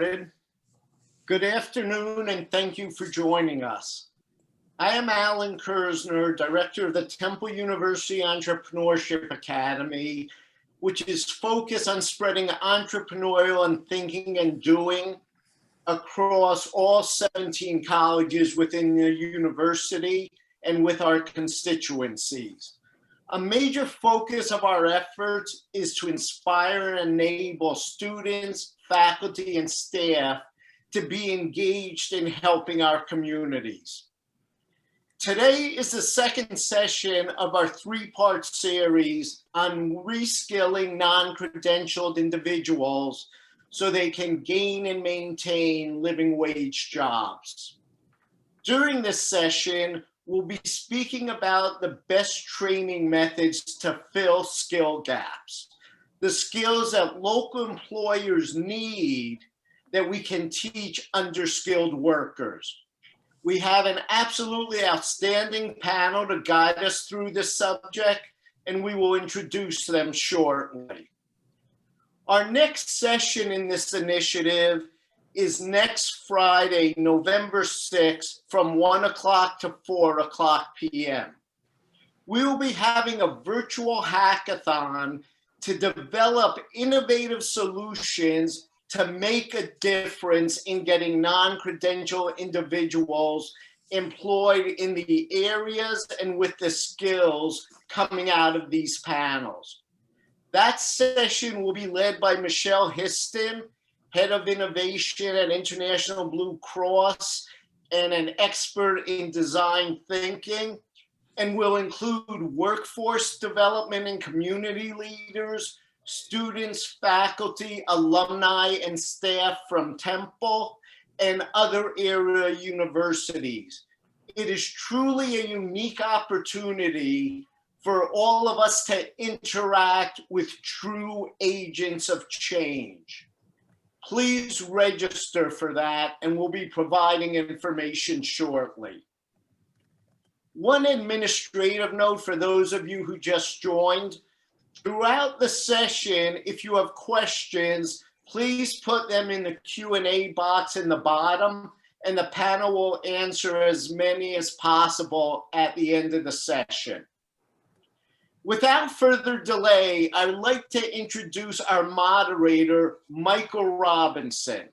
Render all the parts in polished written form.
started. Good afternoon, and thank you for joining us. I am Alan Kersner, Director of the Temple University Entrepreneurship Academy, which is focused on spreading entrepreneurial and thinking and doing across all 17 colleges within the university and with our constituencies. A major focus of our efforts is to inspire and enable students, faculty, and staff to be engaged in helping our communities. Today is the second session of our three-part series on reskilling non-credentialed individuals so they can gain and maintain living wage jobs. During this session, we'll be speaking about the best training methods to fill skill gaps, the skills that local employers need that we can teach underskilled workers. We have an absolutely outstanding panel to guide us through this subject, and we will introduce them shortly. Our next session in this initiative is next Friday, November 6th, from 1 o'clock to 4 o'clock p.m. We will be having a virtual hackathon to develop innovative solutions to make a difference in getting non-credential individuals employed in the areas and with the skills coming out of these panels. That session will be led by Michelle Histon, Head of Innovation at International Blue Cross and an expert in design thinking, and will include workforce development and community leaders, students, faculty, alumni, and staff from Temple and other area universities. It is truly a unique opportunity for all of us to interact with true agents of change. Please register for that, and we'll be providing information shortly. One administrative note for those of you who just joined. Throughout the session, if you have questions, please put them in the Q&A box in the bottom, and the panel will answer as many as possible at the end of the session. Without further delay, I would like to introduce our moderator, Michael Robinson,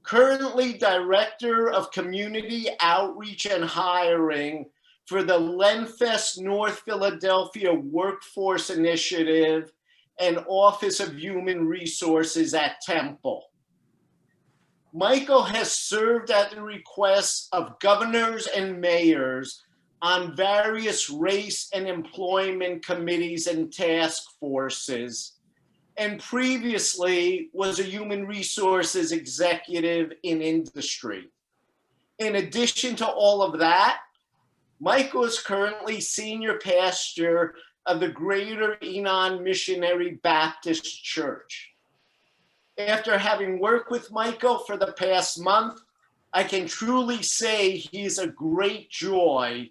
currently Director of Community Outreach and Hiring for the Lenfest North Philadelphia Workforce Initiative and Office of Human Resources at Temple. Michael has served at the request of governors and mayors on various race and employment committees and task forces, and previously was a human resources executive in industry. In addition to all of that, Michael is currently senior pastor of the Greater Enon Missionary Baptist Church. After having worked with Michael for the past month, I can truly say he's a great joy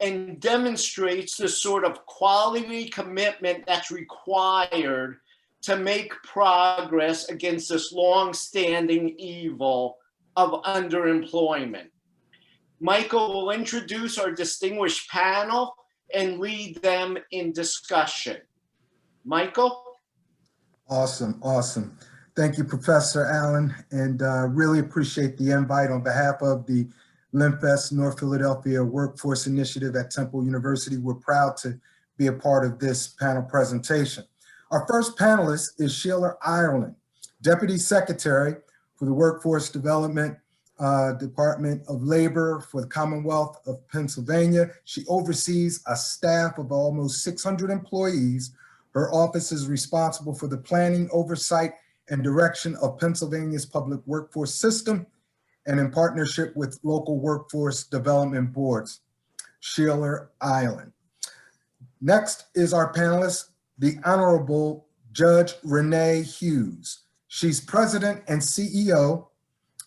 and demonstrates the sort of quality commitment that's required to make progress against this long-standing evil of underemployment. Michael will introduce our distinguished panel and lead them in discussion. Michael? Awesome, awesome. Thank you, Professor Allen, and really appreciate the invite on behalf of the Lenfest North Philadelphia Workforce Initiative at Temple University. We're proud to be a part of this panel presentation. Our first panelist is Sheila Ireland, Deputy Secretary for the Workforce Development Department of Labor for the Commonwealth of Pennsylvania. She oversees a staff of almost 600 employees. Her office is responsible for the planning, oversight, and direction of Pennsylvania's public workforce system, and in partnership with local workforce development boards. Sheila Ireland. Next is our panelist, the Honorable Judge Renee Hughes. She's President and CEO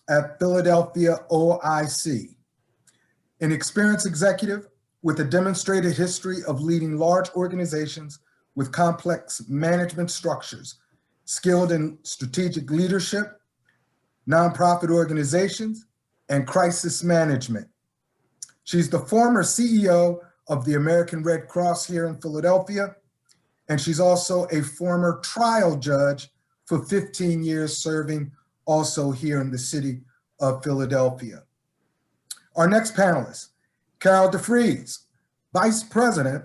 at Philadelphia OIC, an experienced executive with a demonstrated history of leading large organizations with complex management structures, skilled in strategic leadership, nonprofit organizations, and crisis management. She's the former CEO of the American Red Cross here in Philadelphia, and she's also a former trial judge for 15 years serving also here in the city of Philadelphia. Our next panelist, Carol DeFries, Vice President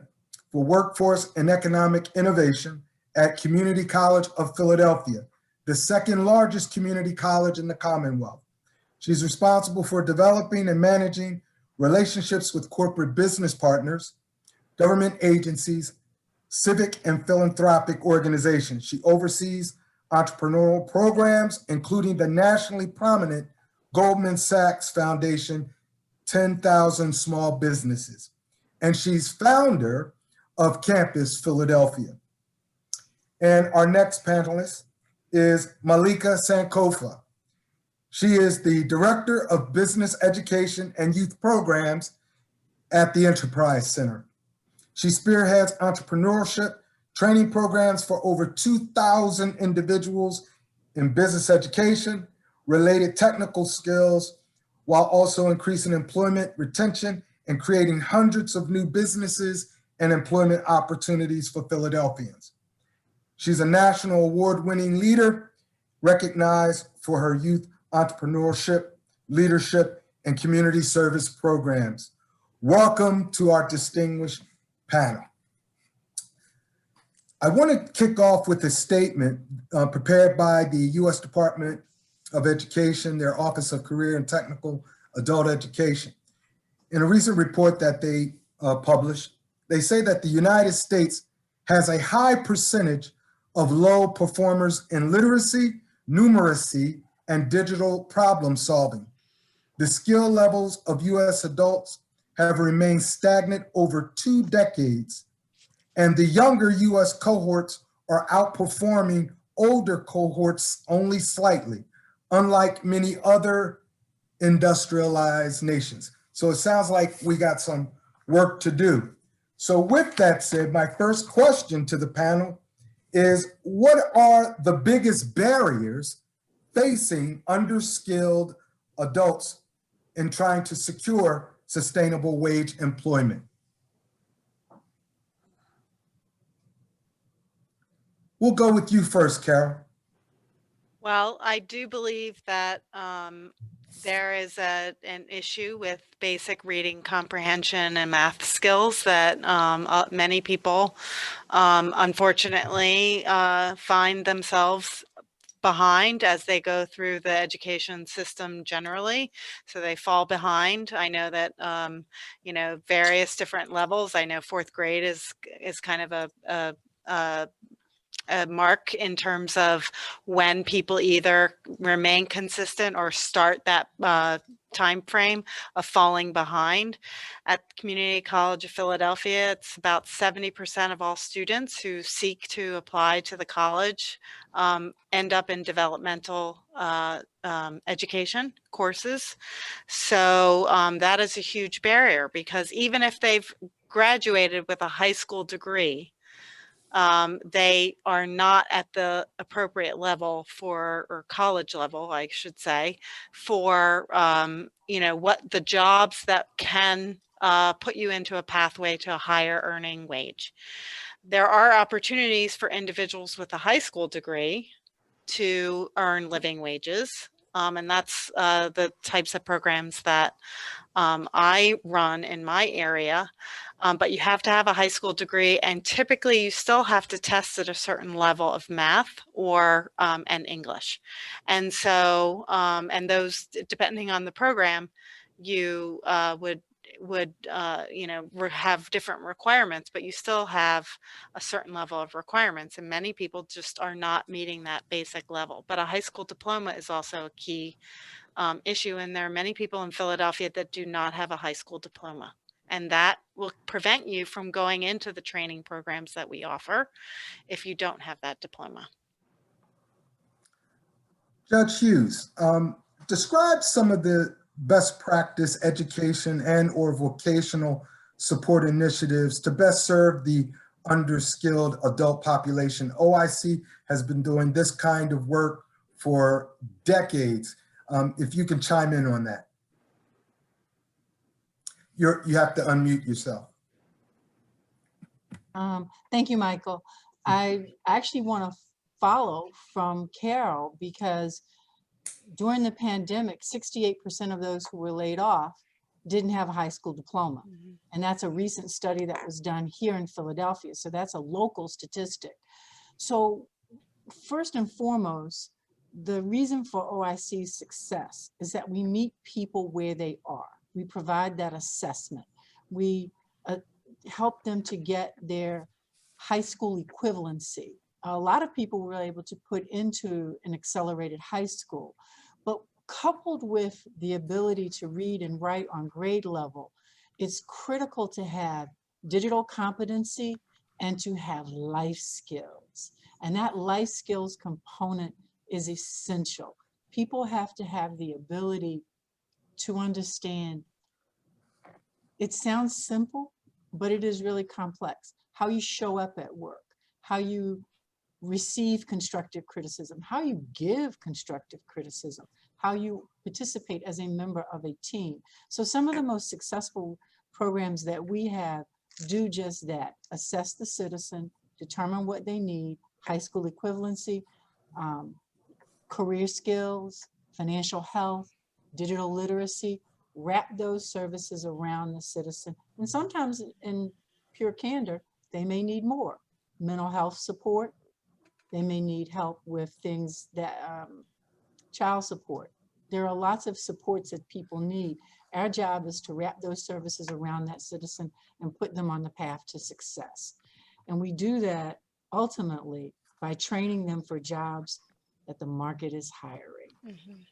for Workforce and Economic Innovation at Community College of Philadelphia, the second largest community college in the Commonwealth. She's responsible for developing and managing relationships with corporate business partners, government agencies, civic and philanthropic organizations. She oversees entrepreneurial programs, including the nationally prominent Goldman Sachs Foundation, 10,000 Small Businesses. And she's founder of Campus Philadelphia. And our next panelist is Malyka Sankofa. She is the Director of Business Education and Youth Programs at the Enterprise Center. She spearheads entrepreneurship training programs for over 2,000 individuals in business education, related technical skills, while also increasing employment retention and creating hundreds of new businesses and employment opportunities for Philadelphians. She's a national award-winning leader, recognized for her youth entrepreneurship, leadership, and community service programs. Welcome to our distinguished panel. I want to kick off with a statement prepared by the U.S. Department of Education, their Office of Career and Technical Adult Education. In a recent report that they published, they say that the United States has a high percentage of low performers in literacy, numeracy, and digital problem solving. The skill levels of US adults have remained stagnant over 2 decades, and the younger US cohorts are outperforming older cohorts only slightly, unlike many other industrialized nations. So it sounds like we got some work to do. So with that said, my first question to the panel is, what are the biggest barriers facing underskilled adults in trying to secure sustainable wage employment? We'll go with you first, Carol. Well, I do believe that there is an issue with basic reading comprehension and math skills that many people, unfortunately, find themselves behind as they go through the education system generally. So they fall behind. I know that, various different levels. I know 4th grade is kind of a mark in terms of when people either remain consistent or start that time frame of falling behind. At Community College of Philadelphia, it's about 70% of all students who seek to apply to the college end up in developmental education courses. So that is a huge barrier, because even if they've graduated with a high school degree, they are not at the appropriate level or college level, I should say, for, what the jobs that can put you into a pathway to a higher earning wage. There are opportunities for individuals with a high school degree to earn living wages. And that's the types of programs that I run in my area. But you have to have a high school degree, and typically you still have to test at a certain level of math or and English. And so, and those, depending on the program, you would have different requirements, but you still have a certain level of requirements, and many people just are not meeting that basic level. But a high school diploma is also a key issue, and there are many people in Philadelphia that do not have a high school diploma, and that will prevent you from going into the training programs that we offer if you don't have that diploma. Judge Hughes, describe some of the best practice education and or vocational support initiatives to best serve the underskilled adult population. OIC has been doing this kind of work for decades. If you can chime in on that. You have to unmute yourself. Thank you, Michael. I actually want to follow from Carol because during the pandemic, 68% of those who were laid off didn't have a high school diploma. Mhm. And that's a recent study that was done here in Philadelphia. So that's a local statistic. So first and foremost, the reason for OIC's success is that we meet people where they are. We provide that assessment. We help them to get their high school equivalency. A lot of people were able to put into an accelerated high school, but coupled with the ability to read and write on grade level, it's critical to have digital competency and to have life skills. And that life skills component is essential. People have to have the ability to understand. It sounds simple, but it is really complex. How you show up at work, how you receive constructive criticism, how you give constructive criticism, how you participate as a member of a team. So some of the most successful programs that we have do just that: assess the citizen, determine what they need, high school equivalency, career skills, financial health, digital literacy, wrap those services around the citizen. And sometimes, in pure candor, they may need more mental health support. They may need help with things that child support. There are lots of supports that people need. Our job is to wrap those services around that citizen and put them on the path to success. And we do that ultimately by training them for jobs that the market is hiring. Mhm.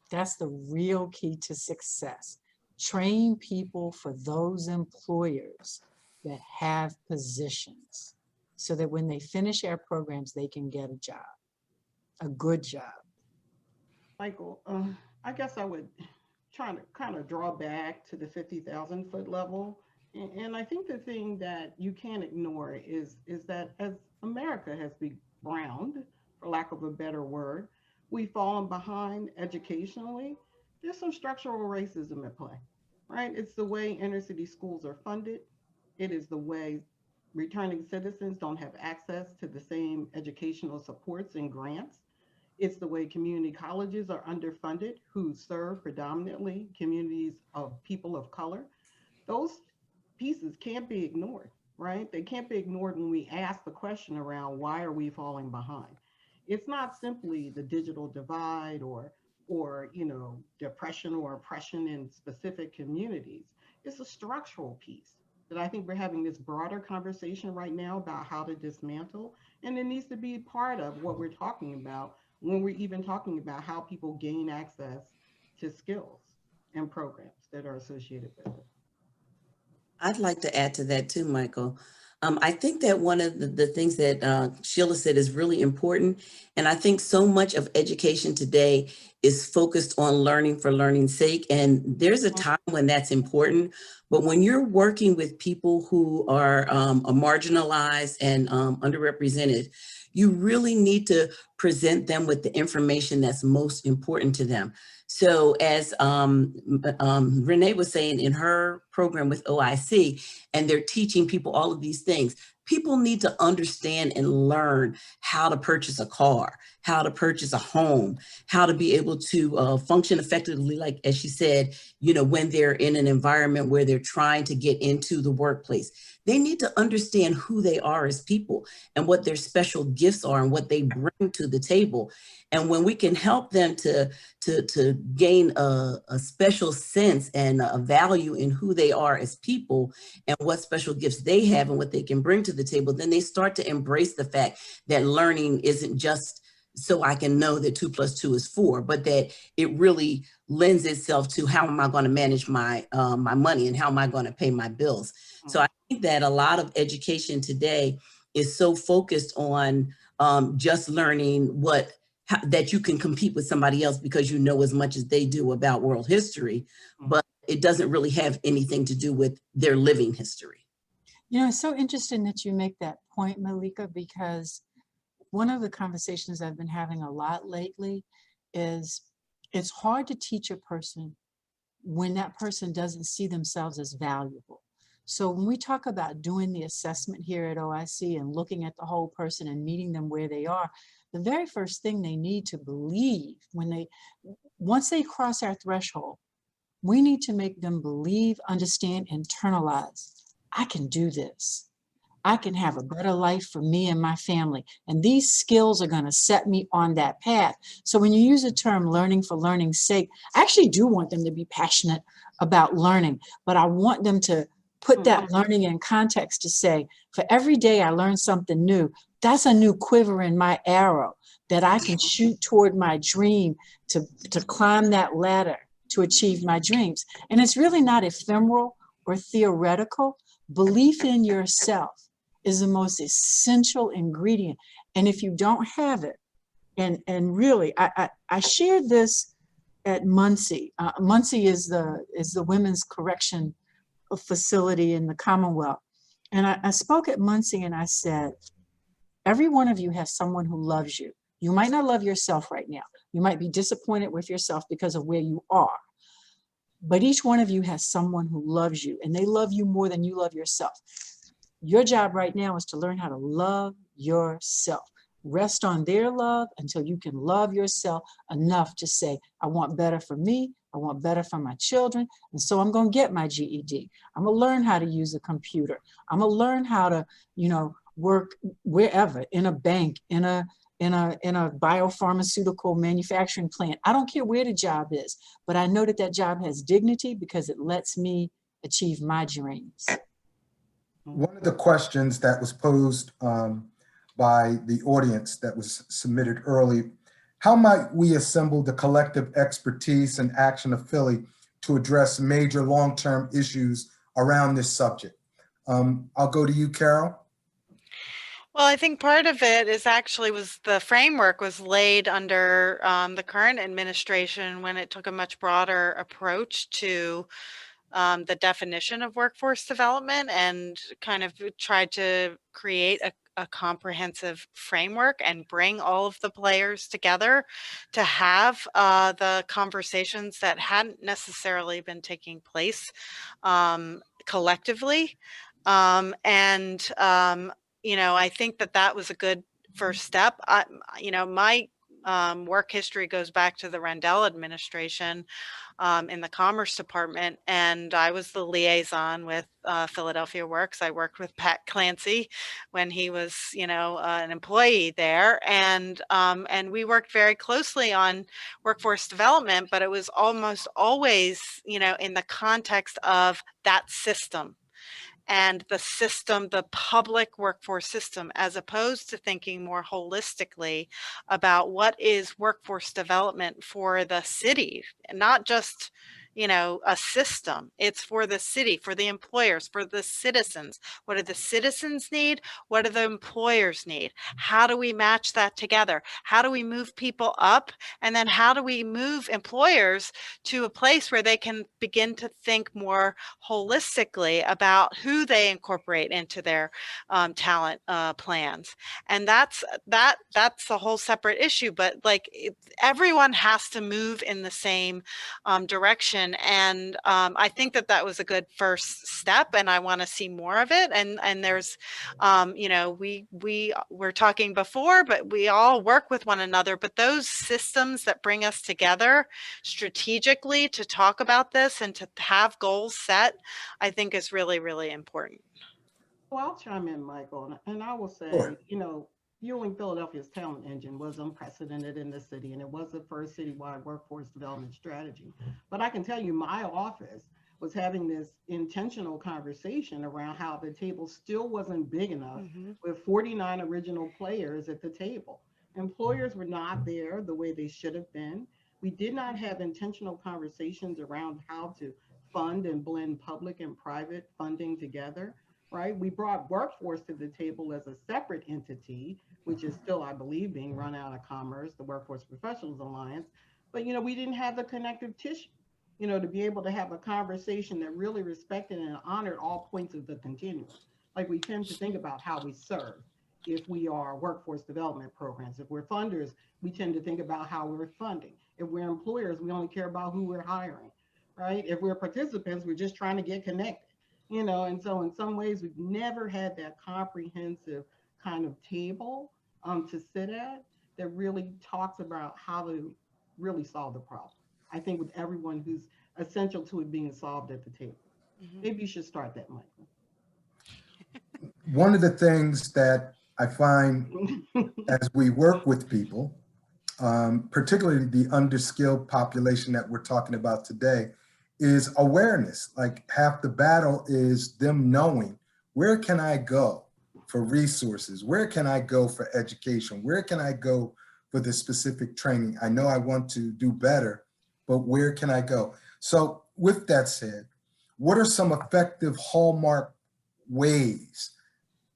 That's the real key to success. Train people for those employers that have positions so that when they finish our programs, they can get a job, a good job. Michael, I guess I would try to kind of draw back to the 50,000 foot level. And I think the thing that you can't ignore is that as America has been browned, for lack of a better word, we've fallen behind educationally. There's some structural racism at play, right? It's the way inner city schools are funded. It is the way returning citizens don't have access to the same educational supports and grants. It's the way community colleges are underfunded, who serve predominantly communities of people of color. Those pieces can't be ignored, right? They can't be ignored when we ask the question around why are we falling behind? It's not simply the digital divide or depression or oppression in specific communities. It's a structural piece that I think we're having this broader conversation right now about how to dismantle, and it needs to be part of what we're talking about when we're even talking about how people gain access to skills and programs that are associated with it. I'd like to add to that too, Michael. I think that one of the things that Sheila said is really important. And I think so much of education today is focused on learning for learning's sake. And there's a time when that's important. But when you're working with people who are marginalized and underrepresented, you really need to present them with the information that's most important to them. So as Renee was saying in her program with OIC, and they're teaching people all of these things, people need to understand and learn how to purchase a car, how to purchase a home, how to be able to function effectively, like as she said, when they're in an environment where they're trying to get into the workplace. They need to understand who they are as people and what their special gifts are and what they bring to the table. And when we can help them to gain a special sense and a value in who they are as people and what special gifts they have and what they can bring to the table, then they start to embrace the fact that learning isn't just so I can know that 2 + 2 is 4, but that it really lends itself to how am I going to manage my money and how am I going to pay my bills. So I think that a lot of education today is so focused on just learning that you can compete with somebody else because you know as much as they do about world history, but it doesn't really have anything to do with their living history. It's so interesting that you make that point, Malyka, because one of the conversations I've been having a lot lately is it's hard to teach a person when that person doesn't see themselves as valuable. So when we talk about doing the assessment here at OIC and looking at the whole person and meeting them where they are, the very first thing they need to believe once they cross our threshold, we need to make them believe, understand, internalize, I can do this. I can have a better life for me and my family. And these skills are going to set me on that path. So when you use the term learning for learning's sake, I actually do want them to be passionate about learning, but I want them to put that learning in context to say, for every day I learn something new, that's a new quiver in my arrow that I can shoot toward my dream to climb that ladder to achieve my dreams. And it's really not ephemeral or theoretical. Belief in yourself is the most essential ingredient. And if you don't have it, and really, I shared this at Muncie. Muncie is the women's correction facility in the Commonwealth. And I spoke at Muncie and I said, every one of you has someone who loves you. You might not love yourself right now. You might be disappointed with yourself because of where you are. But each one of you has someone who loves you, and they love you more than you love yourself. Your job right now is to learn how to love yourself. Rest on their love until you can love yourself enough to say, I want better for me. I want better for my children. And so I'm going to get my GED. I'm going to learn how to use a computer. I'm going to learn how to, work wherever, in a bank, in a biopharmaceutical manufacturing plant. I don't care where the job is, but I know that job has dignity because it lets me achieve my dreams. One of the questions that was posed by the audience that was submitted early, how might we assemble the collective expertise and action of Philly to address major long-term issues around this subject? I'll go to you, Carol. Well, I think part of it is the framework was laid under the current administration when it took a much broader approach to the definition of workforce development and kind of tried to create a comprehensive framework and bring all of the players together to have the conversations that hadn't necessarily been taking place collectively. I think that was a good first step. My work history goes back to the Rendell administration in the Commerce Department, and I was the liaison with Philadelphia Works. I worked with Pat Clancy when he was, an employee there, and we worked very closely on workforce development, but it was almost always, in the context of that system. And the public workforce system, as opposed to thinking more holistically about what is workforce development for the city, not just, a system. It's for the city, for the employers, for the citizens. What do the citizens need? What do the employers need? How do we match that together? How do we move people up? And then how do we move employers to a place where they can begin to think more holistically about who they incorporate into their talent plans? And that's a whole separate issue, but everyone has to move in the same direction. And I think that was a good first step, and I want to see more of it. And there's, we were talking before, but we all work with one another. But those systems that bring us together strategically to talk about this and to have goals set, I think is really, really important. Well, I'll chime in, Michael, and I will say, Sure. Fueling Philadelphia's talent engine was unprecedented in the city, and it was the first citywide workforce development strategy. But I can tell you, my office was having this intentional conversation around how the table still wasn't big enough with 49 original players at the table. Employers were not there the way they should have been. We did not have intentional conversations around how to fund and blend public and private funding together. Right? We brought workforce to the table as a separate entity, which is still, I believe, being run out of Commerce, the Workforce Professionals Alliance. But, we didn't have the connective tissue, to be able to have a conversation that really respected and honored all points of the continuum. Like we tend to think about how we serve. If we are workforce development programs, if we're funders, we tend to think about how we're funding. If we're employers, we only care about who we're hiring, right? If we're participants, we're just trying to get connected, and so in some ways, we've never had that comprehensive kind of table to sit at that really talks about how to really solve the problem. I think with everyone who's essential to it being solved at the table. Maybe you should start that, Michael. One of the things that I find as we work with people, particularly the underskilled population that we're talking about today, is awareness. Like half the battle is them knowing, where can I go for resources? Where can I go for education? Where can I go for the specific training? I know I want to do better, but where can I go? So with that said, what are some effective hallmark ways,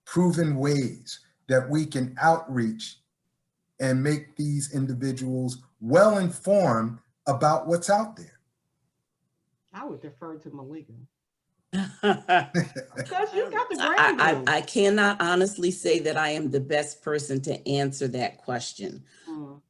proven ways that we can outreach and make these individuals well informed about what's out there? I would defer to Malyka. I, Because you got the brain room. I cannot honestly say that I am the best person to answer that question.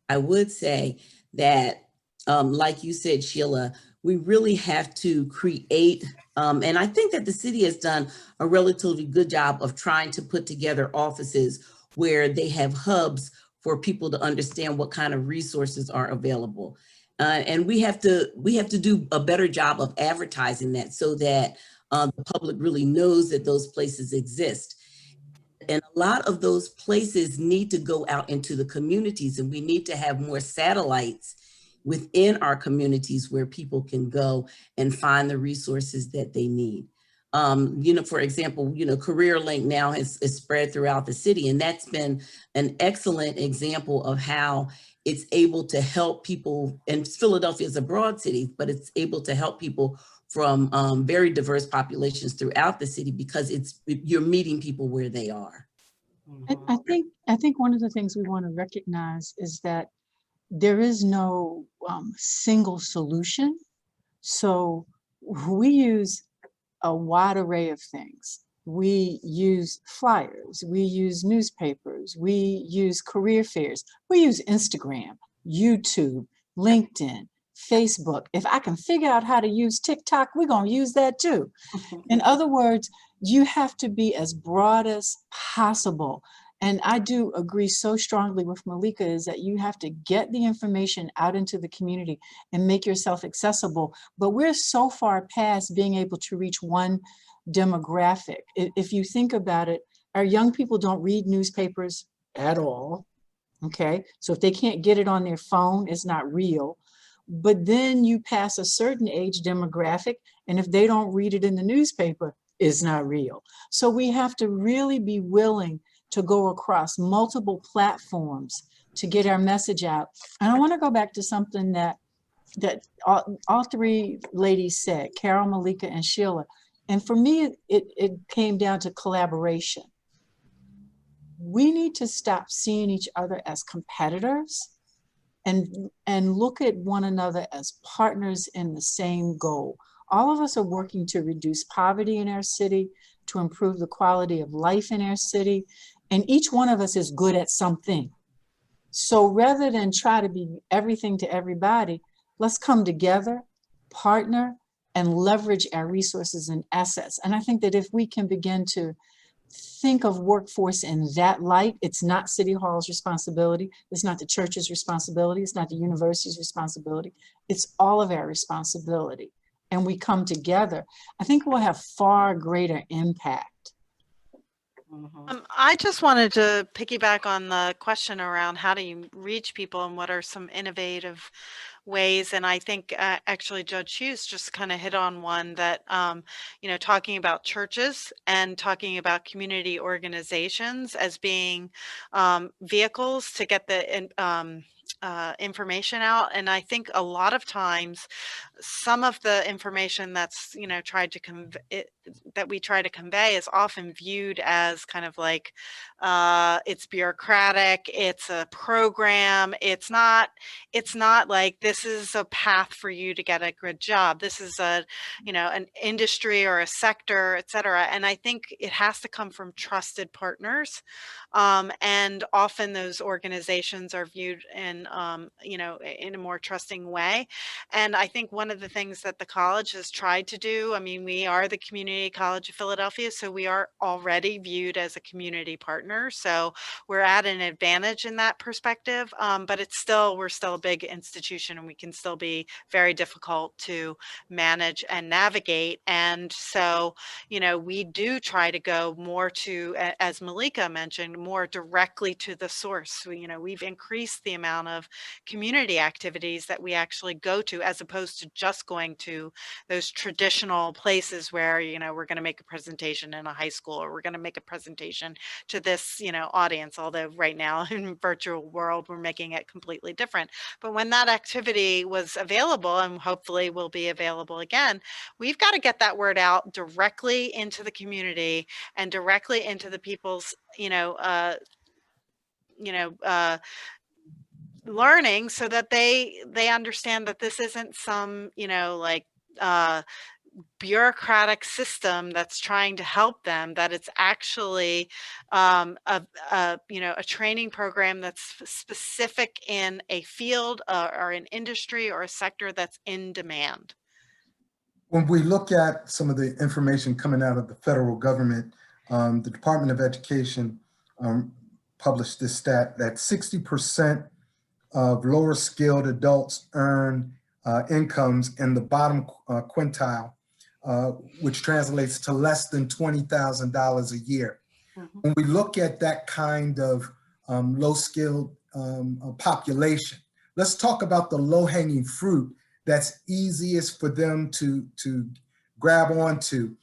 I would say that, like you said, Sheila, we really have to create, and I think that the city has done a relatively good job of trying to put together offices where they have hubs for people to understand what kind of resources are available. And we have to do a better job of advertising that so that the public really knows that those places exist. And a lot of those places need to go out into the communities, and we need to have more satellites within our communities where people can go and find the resources that they need. For example, Career Link now is spread throughout the city, and that's been an excellent example of how it's able to help people. And Philadelphia is a broad city, but it's able to help people from very diverse populations throughout the city because you're meeting people where they are. I think one of the things we want to recognize is that there is no single solution. So we use a wide array of things. We use flyers, we use newspapers, we use career fairs, we use Instagram, YouTube, LinkedIn, Facebook. If I can figure out how to use TikTok, we're going to use that too. In other words, you have to be as broad as possible. And I do agree so strongly with Malyka is that you have to get the information out into the community and make yourself accessible. But we're so far past being able to reach one demographic. If you think about it, our young people don't read newspapers at all. Okay, so if they can't get it on their phone, it's not real. But then you pass a certain age demographic, and if they don't read it in the newspaper, it's not real. So we have to really be willing to go across multiple platforms to get our message out. And I want to go back to something that all three ladies said, Carol, Malyka, and Sheila. And for me, it came down to collaboration. We need to stop seeing each other as competitors and look at one another as partners in the same goal. All of us are working to reduce poverty in our city, to improve the quality of life in our city, and each one of us is good at something. So rather than try to be everything to everybody, let's come together, partner, and leverage our resources and assets. And I think that if we can begin to think of workforce in that light, it's not City Hall's responsibility, it's not the church's responsibility, it's not the university's responsibility, it's all of our responsibility. And we come together, I think we'll have far greater impact. I just wanted to piggyback on the question around how do you reach people and what are some innovative ways. And I think actually Judge Hughes just kind of hit on one that, talking about churches and talking about community organizations as being vehicles to get the information out. And I think a lot of times some of the information that's tried to convey that we try to convey is often viewed as kind of like it's bureaucratic, it's a program, it's not like this is a path for you to get a good job, this is a an industry or a sector, etc. And I think it has to come from trusted partners, and often those organizations are viewed in in, in a more trusting way. And I think one of the things that the college has tried to do, I mean, we are the Community College of Philadelphia, so we are already viewed as a community partner. So we're at an advantage in that perspective, but we're still a big institution, and we can still be very difficult to manage and navigate. And so, we do try to go more to, as Malyka mentioned, more directly to the source. We've increased the amount of community activities that we actually go to, as opposed to just going to those traditional places where, we're going to make a presentation in a high school, or we're going to make a presentation to this, audience, although right now in virtual world, we're making it completely different. But when that activity was available, and hopefully will be available again, we've got to get that word out directly into the community and directly into the people's, learning, so that they understand that this isn't some, bureaucratic system that's trying to help them, that it's actually a training program that's specific in a field, or an industry, or a sector that's in demand. When we look at some of the information coming out of the federal government, the Department of Education published this stat that 60% of lower skilled adults earn incomes in the bottom quintile, which translates to less than $20,000 a year. Mhm. When we look at that kind of low skilled population, let's talk about the low hanging fruit that's easiest for them to grab onto.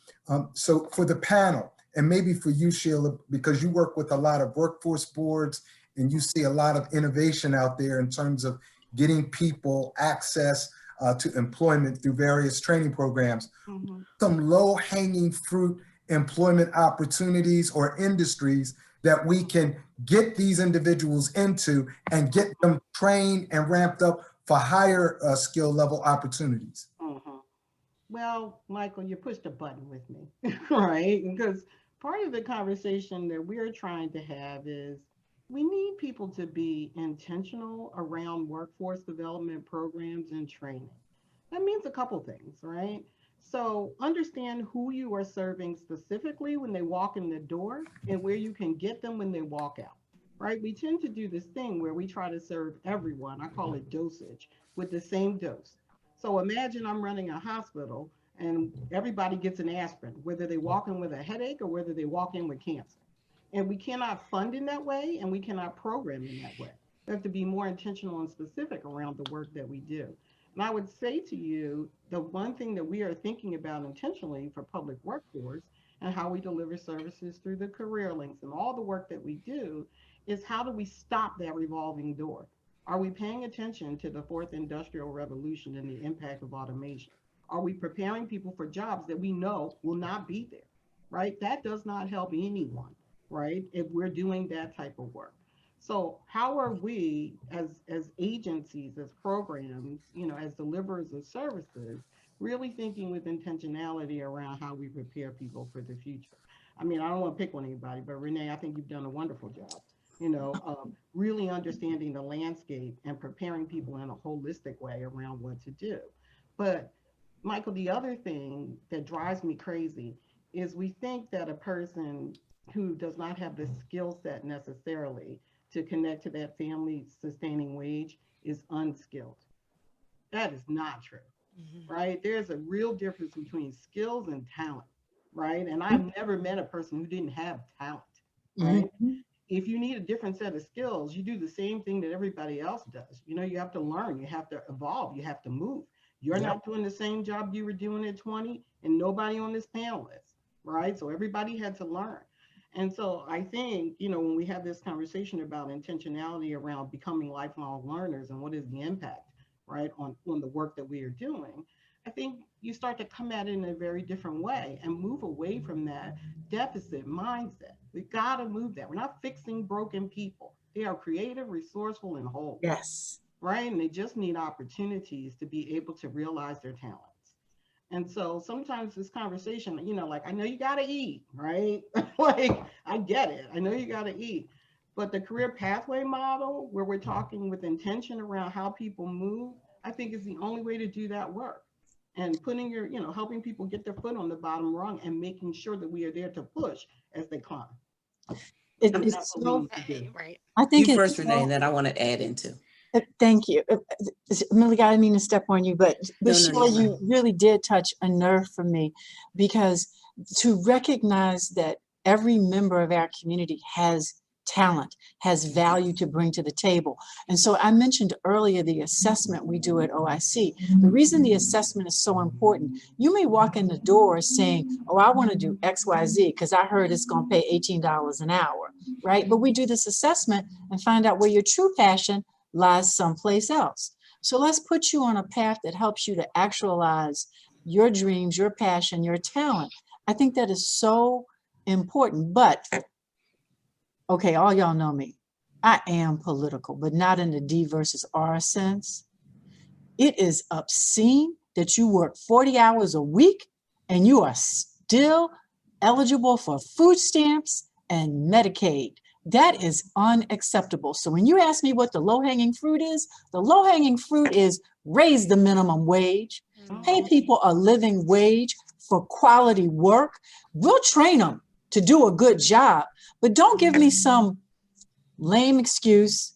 So for the panel, and maybe for you, Sheila, because you work with a lot of workforce boards and you see a lot of innovation out there in terms of getting people access to employment through various training programs. Mhm. Some low hanging fruit employment opportunities or industries that we can get these individuals into and get them trained and ramped up for higher skill level opportunities. Mhm. Well, Michael, you pushed a button with me, right? Because part of the conversation that we're trying to have is we need people to be intentional around workforce development programs and training. That means a couple things, right? So understand who you are serving specifically when they walk in the door, and where you can get them when they walk out, right? We tend to do this thing where we try to serve everyone, I call it dosage, with the same dose. So imagine I'm running a hospital and everybody gets an aspirin, whether they walk in with a headache or whether they walk in with cancer. And we cannot fund in that way, and we cannot program in that way. We have to be more intentional and specific around the work that we do. And I would say to you, the one thing that we are thinking about intentionally for public workforce and how we deliver services through the career links and all the work that we do is, how do we stop that revolving door? Are we paying attention to the fourth industrial revolution and the impact of automation? Are we preparing people for jobs that we know will not be there, right? That does not help anyone, right? If we're doing that type of work. So how are we as agencies, as programs, as deliverers of services, really thinking with intentionality around how we prepare people for the future? I mean, I don't want to pick on anybody, but Renee, I think you've done a wonderful job, really understanding the landscape and preparing people in a holistic way around what to do. But Michael, the other thing that drives me crazy is we think that a person who does not have the skill set necessarily to connect to that family sustaining wage is unskilled. That is not true, right? There's a real difference between skills and talent, right? And I've never met a person who didn't have talent, right? If you need a different set of skills, you do the same thing that everybody else does. You have to learn, you have to evolve, you have to move. You're not doing the same job you were doing at 20, and nobody on this panel is, right? So everybody had to learn. And so I think, when we have this conversation about intentionality around becoming lifelong learners and what is the impact, right, on the work that we are doing, I think you start to come at it in a very different way and move away from that deficit mindset. We've got to move that. We're not fixing broken people. They are creative, resourceful, and whole. Yes. Right? And they just need opportunities to be able to realize their talents. And so sometimes this conversation, like, I know you got to eat, right? Like, I get it. I know you got to eat. But the career pathway model, where we're talking with intention around how people move, I think is the only way to do that work. And putting your, helping people get their foot on the bottom rung and making sure that we are there to push as they climb. It's That's what we so, need to do. Right. I think You it's first, Renee, so, and then I want to add into. thank you. Malyka, I didn't mean to step on you, but No, Sheila, no. you really did touch a nerve for me, because to recognize that every member of our community has talent, has value to bring to the table. And so I mentioned earlier the assessment we do at OIC. The reason the assessment is so important, you may walk in the door saying, oh, I want to do XYZ because I heard it's going to pay $18 an hour, right? But we do this assessment and find out where your true passion lies someplace else. So let's put you on a path that helps you to actualize your dreams, your passion, your talent. I think that is so important. But okay, all y'all know me. I am political, but not in the D versus R sense. It is obscene that you work 40 hours a week and you are still eligible for food stamps and Medicaid. That is unacceptable. So when you ask me what the low-hanging fruit is, the low-hanging fruit is raise the minimum wage, pay people a living wage for quality work. We'll train them to do a good job, but don't give me some lame excuse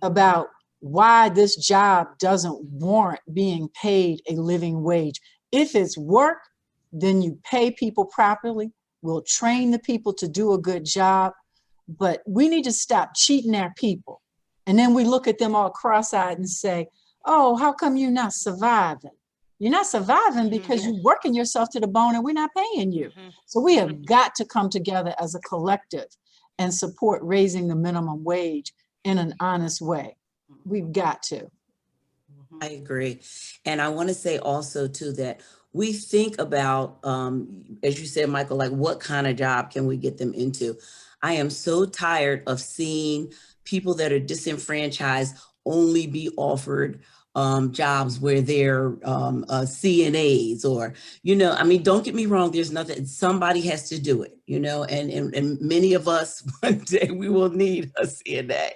about why this job doesn't warrant being paid a living wage. If it's work, then you pay people properly. We'll train the people to do a good job, but we need to stop cheating our people. And then we look at them all cross-eyed and say, oh, how come you're not surviving? You're not surviving because you're working yourself to the bone and we're not paying you. So we have got to come together as a collective and support raising the minimum wage in an honest way. We've got to. I agree. And I want to say also too that we think about, as you said, Michael, like what kind of job can we get them into? I am so tired of seeing people that are disenfranchised only be offered jobs where they're CNAs or, I mean, don't get me wrong, there's nothing, somebody has to do it, and many of us one day we will need a CNA.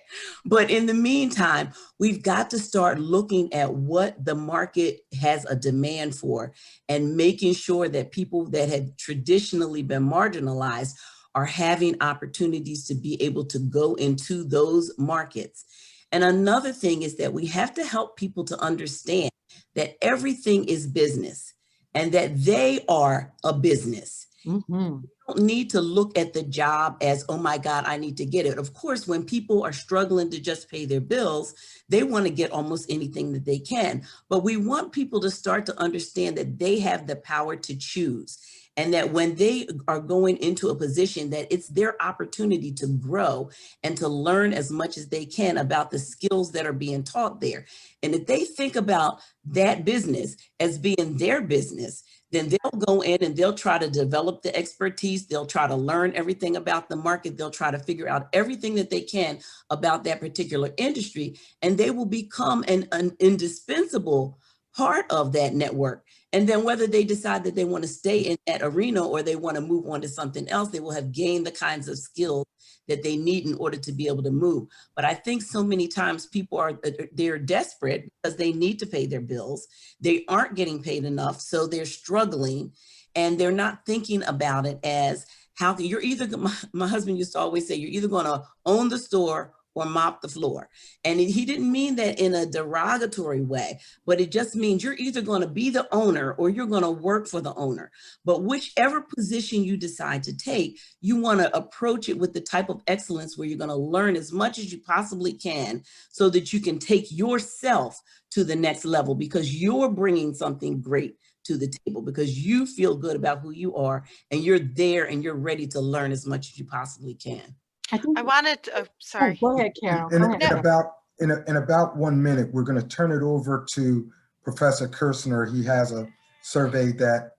But in the meantime, we've got to start looking at what the market has a demand for and making sure that people that have traditionally been marginalized are having opportunities to be able to go into those markets. And another thing is that we have to help people to understand that everything is business and that they are a business. Mm-hmm. You don't need to look at the job as, oh my God, I need to get it. Of course, when people are struggling to just pay their bills, they want to get almost anything that they can. But we want people to start to understand that they have the power to choose. And that when they are going into a position that it's their opportunity to grow and to learn as much as they can about the skills that are being taught there. And if they think about that business as being their business, then they'll go in and they'll try to develop the expertise. They'll try to learn everything about the market. They'll try to figure out everything that they can about that particular industry. And they will become an indispensable part of that network. And then whether they decide that they want to stay in that arena or they want to move on to something else, they will have gained the kinds of skills that they need in order to be able to move. But I think so many times people they're desperate because they need to pay their bills. They aren't getting paid enough, so they're struggling and they're not thinking about it as how you're either, my husband used to always say, you're either going to own the store or mop the floor. And he didn't mean that in a derogatory way, but it just means you're either going to be the owner or you're going to work for the owner. But whichever position you decide to take, you want to approach it with the type of excellence where you're going to learn as much as you possibly can so that you can take yourself to the next level because you're bringing something great to the table because you feel good about who you are and you're there and you're ready to learn as much as you possibly can. I wanted to, sorry. Oh, go ahead, Carol. In, Go ahead. in about 1 minute, we're going to turn it over to Professor Kirshner. He has a survey that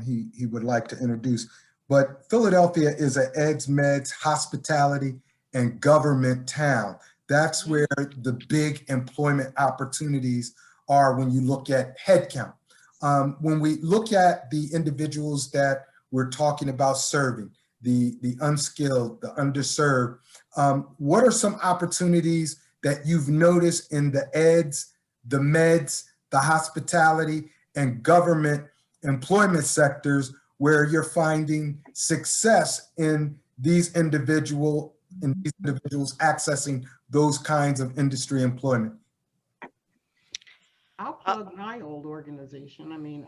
he would like to introduce. But Philadelphia is an eds, meds, hospitality, and government town. That's where the big employment opportunities are when you look at headcount. When we look at the individuals that we're talking about serving, the unskilled, the underserved, What are some opportunities that you've noticed in the eds, the meds, the hospitality, and government employment sectors where you're finding success in these individuals accessing those kinds of industry employment? I'll plug my old organization. I mean,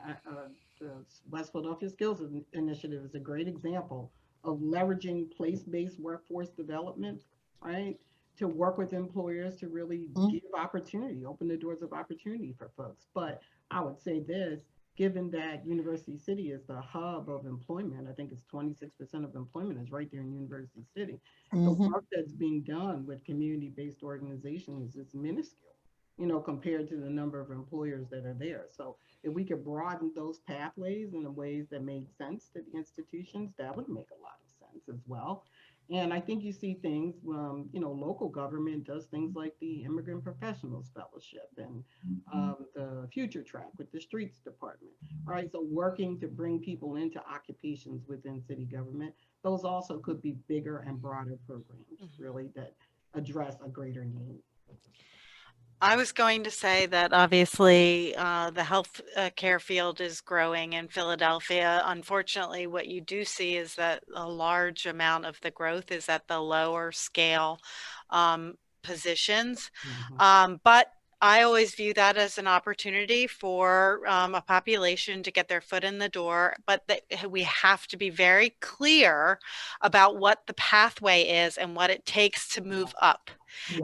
the West Philadelphia Skills Initiative is a great example of leveraging place-based workforce development, right? To work with employers to really give opportunity, open the doors of opportunity for folks. But I would say this, given that University City is the hub of employment, I think it's 26% of employment is right there in University City. The work that's being done with community-based organizations is minuscule, you know, compared to the number of employers that are there. So if we could broaden those pathways in the ways that made sense to the institutions, that would make a lot of sense as well. And I think you see things, you know, local government does things like the Immigrant Professionals Fellowship and the Future Track with the Streets Department, right? So working to bring people into occupations within city government, those also could be bigger and broader programs, really, that address a greater need. I was going to say that obviously the health care field is growing in Philadelphia. Unfortunately, what you do see is that a large amount of the growth is at the lower scale positions. But I always view that as an opportunity for a population to get their foot in the door, but we have to be very clear about what the pathway is and what it takes to move up.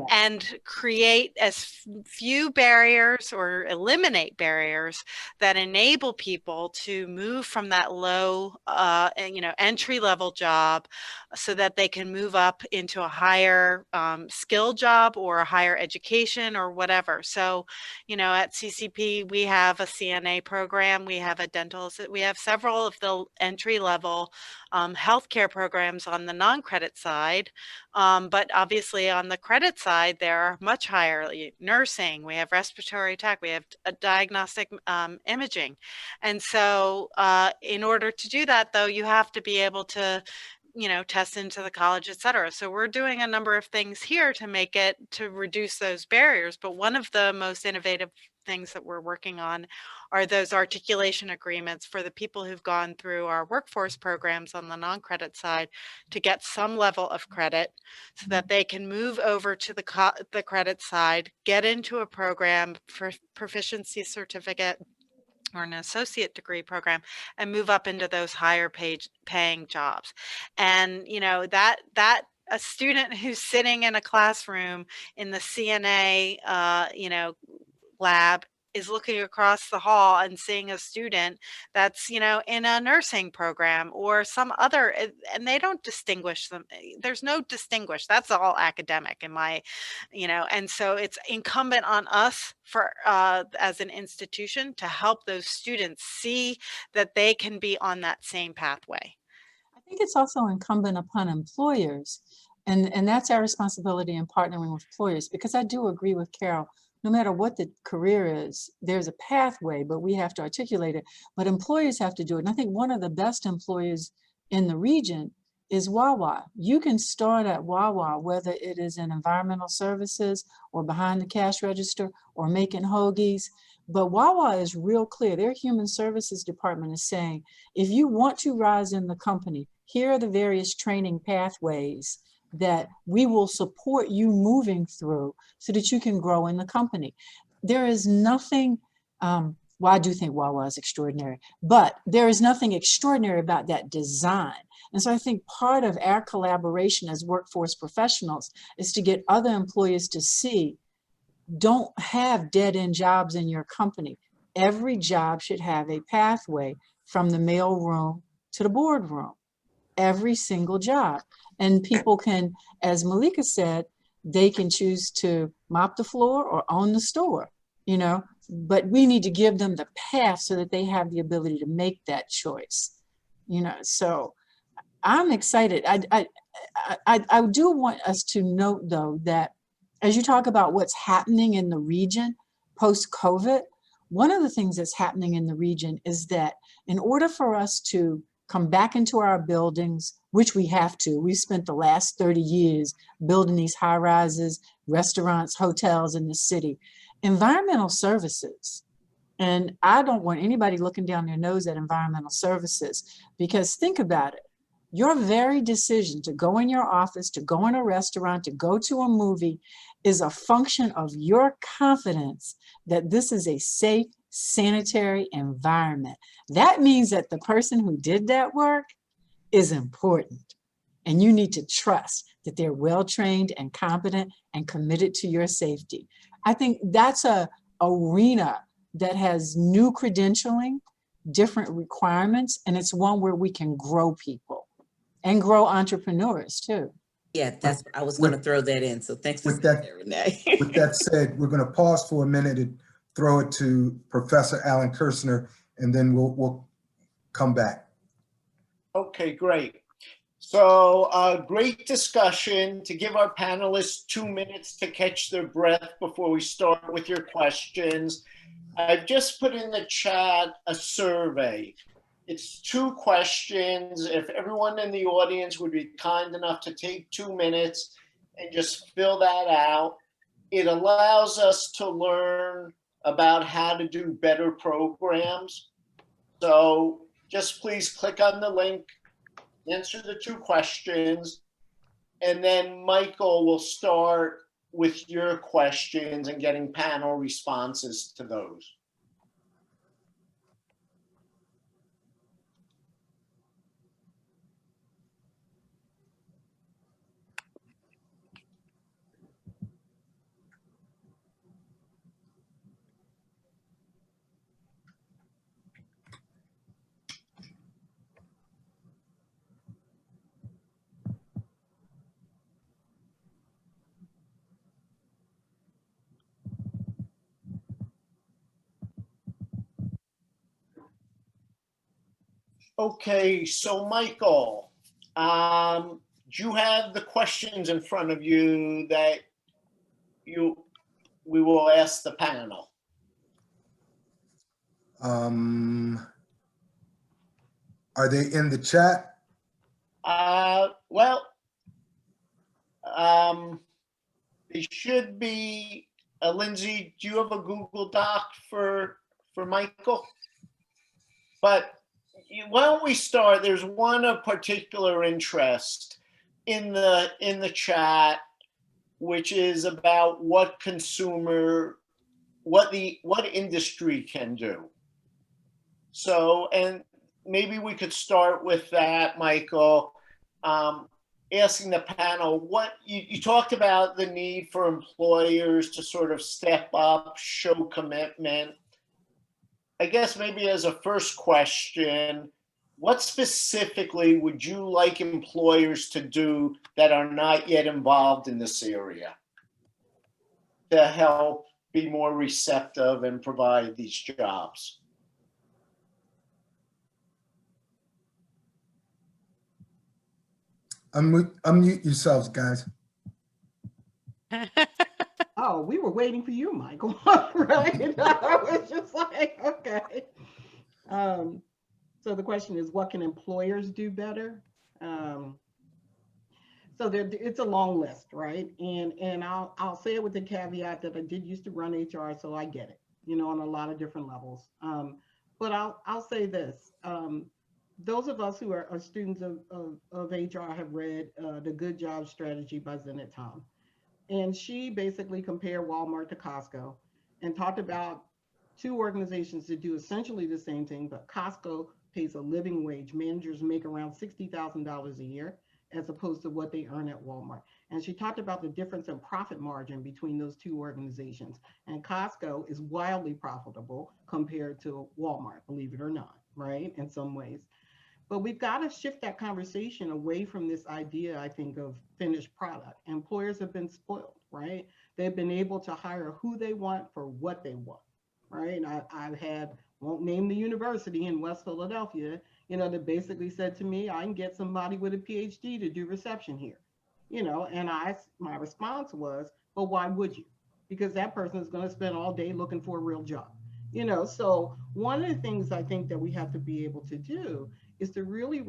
And create as few barriers or eliminate barriers that enable people to move from that low, entry level job so that they can move up into a higher skill job or a higher education or whatever. So, you know, at CCP, we have a CNA program, we have a dental, we have several of the entry level healthcare programs on the non-credit side. But obviously on the credit side, there are much higher nursing, we have respiratory tech, we have diagnostic imaging. And so in order to do that, though, you have to be able to, you know, test into the college, et cetera. So we're doing a number of things here to make it, to reduce those barriers. But one of the most innovative things that we're working on are those articulation agreements for the people who've gone through our workforce programs on the non-credit side to get some level of credit so that they can move over to the credit side, get into a program for proficiency certificate or an associate degree program and move up into those higher paying jobs. And, you know, that a student who's sitting in a classroom in the CNA, lab is looking across the hall and seeing a student that's, you know, in a nursing program or some other, and they don't distinguish them. There's no distinguish. That's all academic in my, you know, and so it's incumbent on us for as an institution to help those students see that they can be on that same pathway. I think it's also incumbent upon employers, and that's our responsibility in partnering with employers, because I do agree with Carol. No matter what the career is, there's a pathway, but we have to articulate it. But employers have to do it. And I think one of the best employers in the region is Wawa. You can start at Wawa, whether it is in environmental services or behind the cash register or making hoagies. But Wawa is real clear. Their human services department is saying, if you want to rise in the company, here are the various training pathways that we will support you moving through so that you can grow in the company. There is nothing, well, I do think Wawa is extraordinary, but there is nothing extraordinary about that design. And so I think part of our collaboration as workforce professionals is to get other employers to see, don't have dead-end jobs in your company. Every job should have a pathway from the mail room to the boardroom, every single job. And people can, as Malyka said, they can choose to mop the floor or own the store, you know, but we need to give them the path so that they have the ability to make that choice, you know. So I'm excited. I do want us to note, though, that as you talk about what's happening in the region post-COVID, one of the things that's happening in the region is that in order for us to come back into our buildings, which we have to. We spent the last 30 years building these high rises, restaurants, hotels in the city. Environmental services. And I don't want anybody looking down their nose at environmental services, because think about it. Your very decision to go in your office, to go in a restaurant, to go to a movie is a function of your confidence that this is a safe, sanitary environment. That means that the person who did that work is important. And you need to trust that they're well-trained and competent and committed to your safety. I think that's a arena that has new credentialing, different requirements, and it's one where we can grow people and grow entrepreneurs too. Yeah, that's, I was going to throw that in. So thanks for With saying that- that, Renee. With that said, we're going to pause for a minute and throw it to Professor Alan Kersner, and then we'll come back. Okay, great. So great discussion. To give our panelists 2 minutes to catch their breath before we start with your questions, I've just put in the chat a survey. It's 2 questions. If everyone in the audience would be kind enough to take 2 minutes and just fill that out, it allows us to learn about how to do better programs. So just please click on the link, answer the 2 questions, and then Michael will start with your questions and getting panel responses to those. Okay, so Michael, do you have the questions in front of you that we will ask the panel? Are they in the chat? Well, they should be. Lindsay, do you have a Google Doc for Michael? But why don't we start? There's one of particular interest in the chat, which is about what industry can do. So, and maybe we could start with that, Michael, asking the panel, what you talked about the need for employers to sort of step up, show commitment. I guess maybe as a first question, what specifically would you like employers to do that are not yet involved in this area to help be more receptive and provide these jobs? Unmute yourselves, guys. Oh, we were waiting for you, Michael. Right? I was just like, okay. So the question is, what can employers do better? So it's a long list, right? And I'll say it with the caveat that I did used to run HR, so I get it, you know, on a lot of different levels. But I'll say this. Those of us who are students of HR have read The Good Job Strategy by Zenit Tom. And she basically compared Walmart to Costco and talked about 2 organizations that do essentially the same thing, but Costco pays a living wage. Managers make around $60,000 a year as opposed to what they earn at Walmart. And she talked about the difference in profit margin between those 2 organizations. And Costco is wildly profitable compared to Walmart, believe it or not, right? In some ways. But we've got to shift that conversation away from this idea, I think, of finished product. Employers have been spoiled, right? They've been able to hire who they want for what they want, right? And I've had, won't name the university in West Philadelphia, you know, that basically said to me, I can get somebody with a PhD to do reception here, you know, and my response was, well, why would you? Because that person is going to spend all day looking for a real job. So one of the things I think that we have to be able to do is to really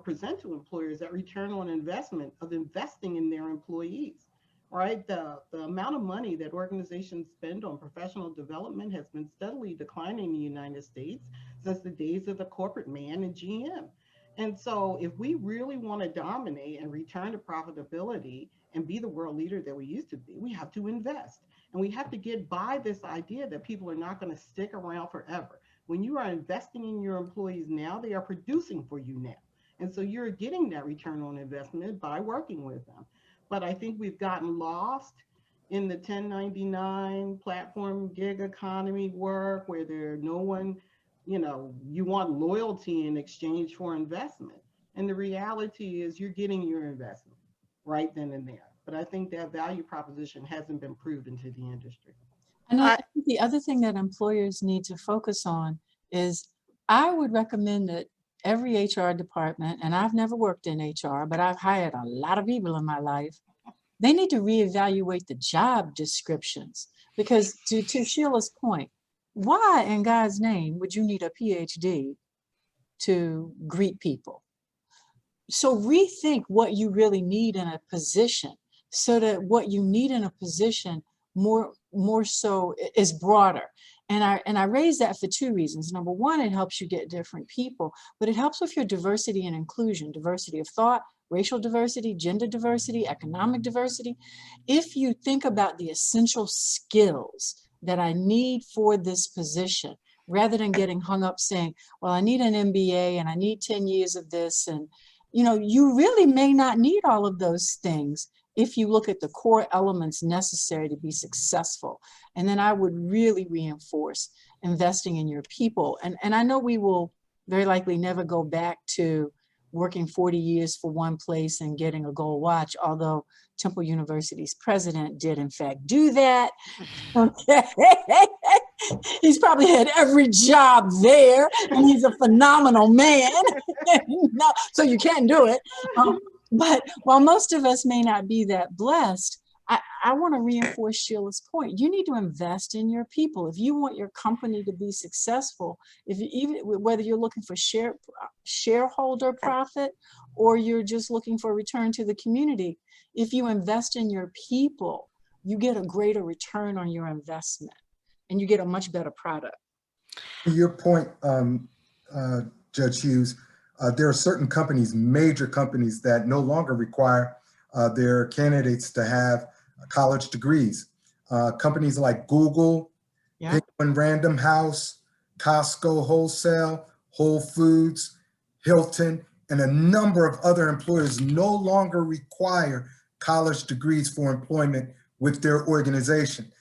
present to employers that return on investment of investing in their employees, right? The amount of money that organizations spend on professional development has been steadily declining in the United States since the days of the corporate man and GM. And so if we really want to dominate and return to profitability and be the world leader that we used to be, we have to invest. And we have to get by this idea that people are not going to stick around forever. When you are investing in your employees now, they are producing for you now. And so you're getting that return on investment by working with them. But I think we've gotten lost in the 1099 platform gig economy work where no one, you want loyalty in exchange for investment. And the reality is you're getting your investment right then and there. But I think that value proposition hasn't been proven to the industry. And I think the other thing that employers need to focus on is I would recommend that every HR department, and I've never worked in HR, but I've hired a lot of people in my life, they need to reevaluate the job descriptions. Because to Sheila's point, why in God's name would you need a PhD to greet people? So rethink what you really need in a position so that what you need in a position more so is broader. And I raise that for two reasons. Number one, it helps you get different people, but it helps with your diversity and inclusion, diversity of thought, racial diversity, gender diversity, economic diversity. If you think about the essential skills that I need for this position, rather than getting hung up saying, well, I need an MBA and I need 10 years of this. And, you really may not need all of those things if you look at the core elements necessary to be successful. And then I would really reinforce investing in your people. And I know we will very likely never go back to working 40 years for one place and getting a gold watch, although Temple University's president did in fact do that. Okay. He's probably had every job there and he's a phenomenal man. No, so you can't do it. But while most of us may not be that blessed, I want to reinforce Sheila's point. You need to invest in your people. If you want your company to be successful, whether you're looking for shareholder profit or you're just looking for a return to the community, if you invest in your people, you get a greater return on your investment and you get a much better product. To your point, Judge Hughes, there are certain companies, major companies, that no longer require their candidates to have college degrees. Companies like Google, Yeah. Penguin Random House, Costco Wholesale, Whole Foods, Hilton, and a number of other employers no longer require college degrees for employment with their organization.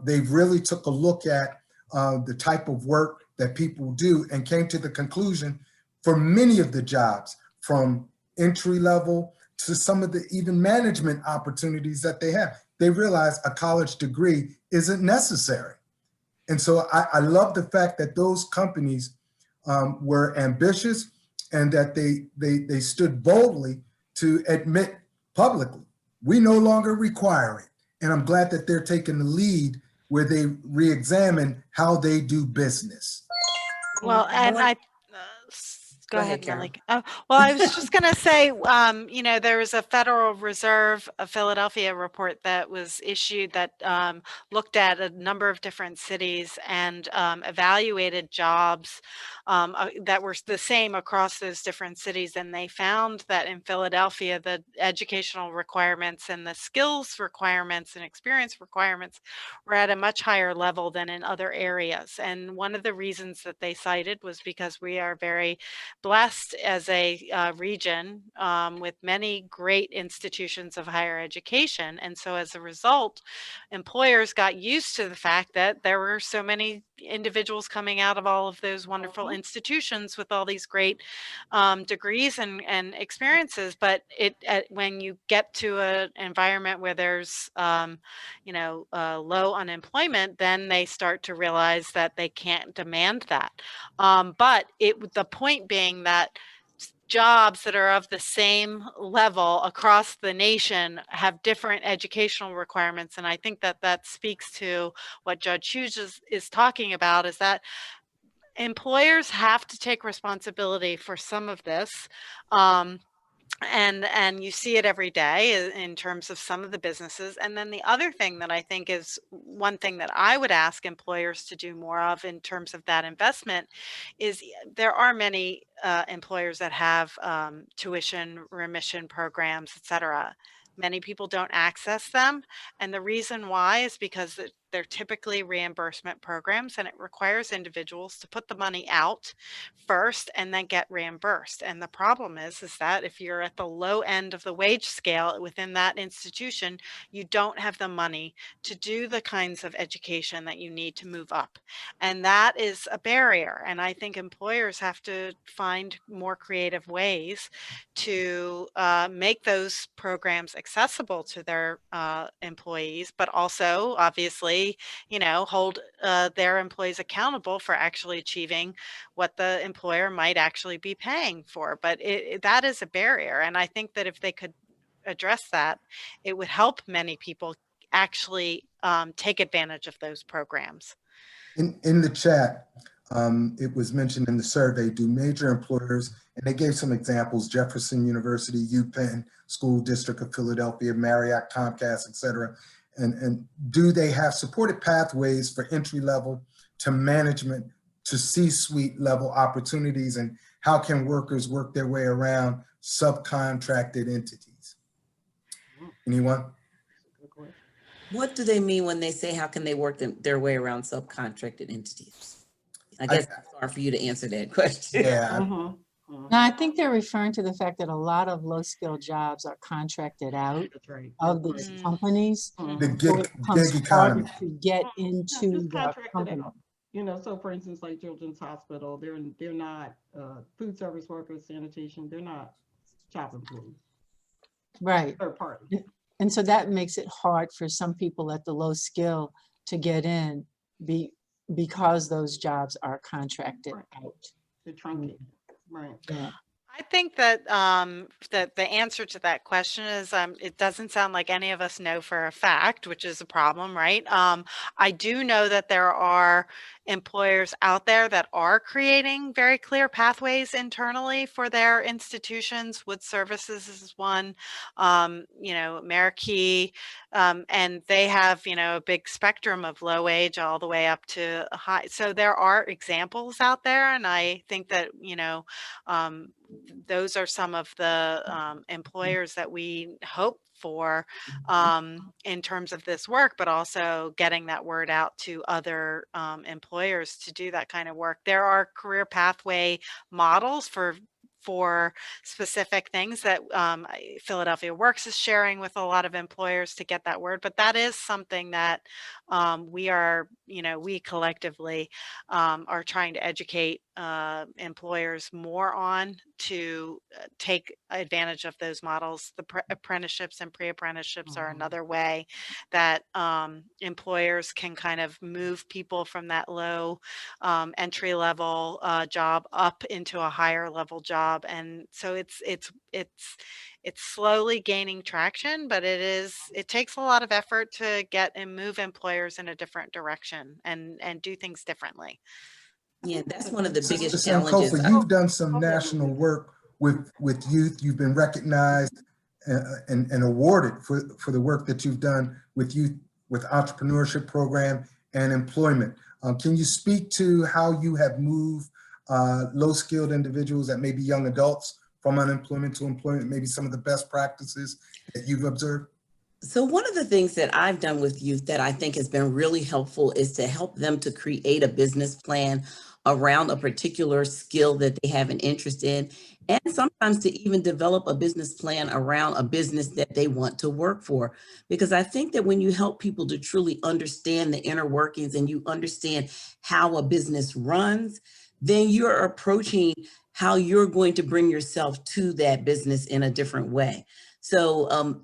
They've really took a look at the type of work that people do and came to the conclusion for many of the jobs, from entry level to some of the even management opportunities that they have, they realize a college degree isn't necessary. And so I love the fact that those companies were ambitious and that they stood boldly to admit publicly, we no longer require it. And I'm glad that they're taking the lead where they re-examine how they do business. Well, and go ahead, Carol. Malyka. Well, I was just going to say, there was a Federal Reserve of Philadelphia report that was issued that looked at a number of different cities and evaluated jobs that were the same across those different cities. And they found that in Philadelphia, the educational requirements and the skills requirements and experience requirements were at a much higher level than in other areas. And one of the reasons that they cited was because we are very blessed as a region with many great institutions of higher education. And so as a result, employers got used to the fact that there were so many individuals coming out of all of those wonderful institutions with all these great degrees and experiences. But when you get to an environment where there's low unemployment, then they start to realize that they can't demand that. But the point being that jobs that are of the same level across the nation have different educational requirements. And I think that that speaks to what Judge Hughes is talking about, is that employers have to take responsibility for some of this. And you see it every day in terms of some of the businesses. And then the other thing that I think is one thing that I would ask employers to do more of in terms of that investment is there are many employers that have tuition remission programs, et cetera. Many people don't access them. And the reason why is because they're typically reimbursement programs, and it requires individuals to put the money out first and then get reimbursed. And the problem is that if you're at the low end of the wage scale within that institution, you don't have the money to do the kinds of education that you need to move up. And that is a barrier. And I think employers have to find more creative ways to make those programs accessible to their employees, but also obviously, hold their employees accountable for actually achieving what the employer might actually be paying for. But that is a barrier. And I think that if they could address that, it would help many people actually take advantage of those programs. In the chat, it was mentioned in the survey, do major employers, and they gave some examples, Jefferson University, UPenn, School District of Philadelphia, Marriott, Comcast, et cetera. And do they have supported pathways for entry level to management to C-suite level opportunities, and how can workers work their way around subcontracted entities? Anyone? What do they mean when they say, how can they work their way around subcontracted entities? I guess it's hard for you to answer that question. Yeah. No, I think they're referring to the fact that a lot of low-skilled jobs are contracted out of these companies. The So it becomes gig harder economy. to get into Just the contracted company. out. So for instance, like Children's Hospital, they're not food service workers, sanitation, they're not shop employees, Right. third party. And so that makes it hard for some people at the low skill to get in because those jobs are contracted out. They're truncated, right. Yeah. I think that that the answer to that question is it doesn't sound like any of us know for a fact, which is a problem, right? I do know that there are employers out there that are creating very clear pathways internally for their institutions. Wood Services is one, Marquee, and they have, a big spectrum of low wage all the way up to high. So there are examples out there, and I think that, those are some of the employers that we hope for in terms of this work, but also getting that word out to other employers to do that kind of work. There are career pathway models for specific things that Philadelphia Works is sharing with a lot of employers to get that word. But that is something that we collectively are trying to educate employers more on to take advantage of those models. The apprenticeships and pre-apprenticeships are another way that employers can kind of move people from that low entry level job up into a higher level job. And so it's slowly gaining traction, but it takes a lot of effort to get and move employers in a different direction and do things differently. Yeah, that's one of the Sister biggest challenges. Sankofa, you've done some national work with youth. You've been recognized and awarded for the work that you've done with youth, with entrepreneurship program and employment. Can you speak to how you have moved low-skilled individuals that may be young adults from unemployment to employment, maybe some of the best practices that you've observed? So one of the things that I've done with youth that I think has been really helpful is to help them to create a business plan around a particular skill that they have an interest in, and sometimes to even develop a business plan around a business that they want to work for. Because I think that when you help people to truly understand the inner workings and you understand how a business runs, then you're approaching how you're going to bring yourself to that business in a different way. So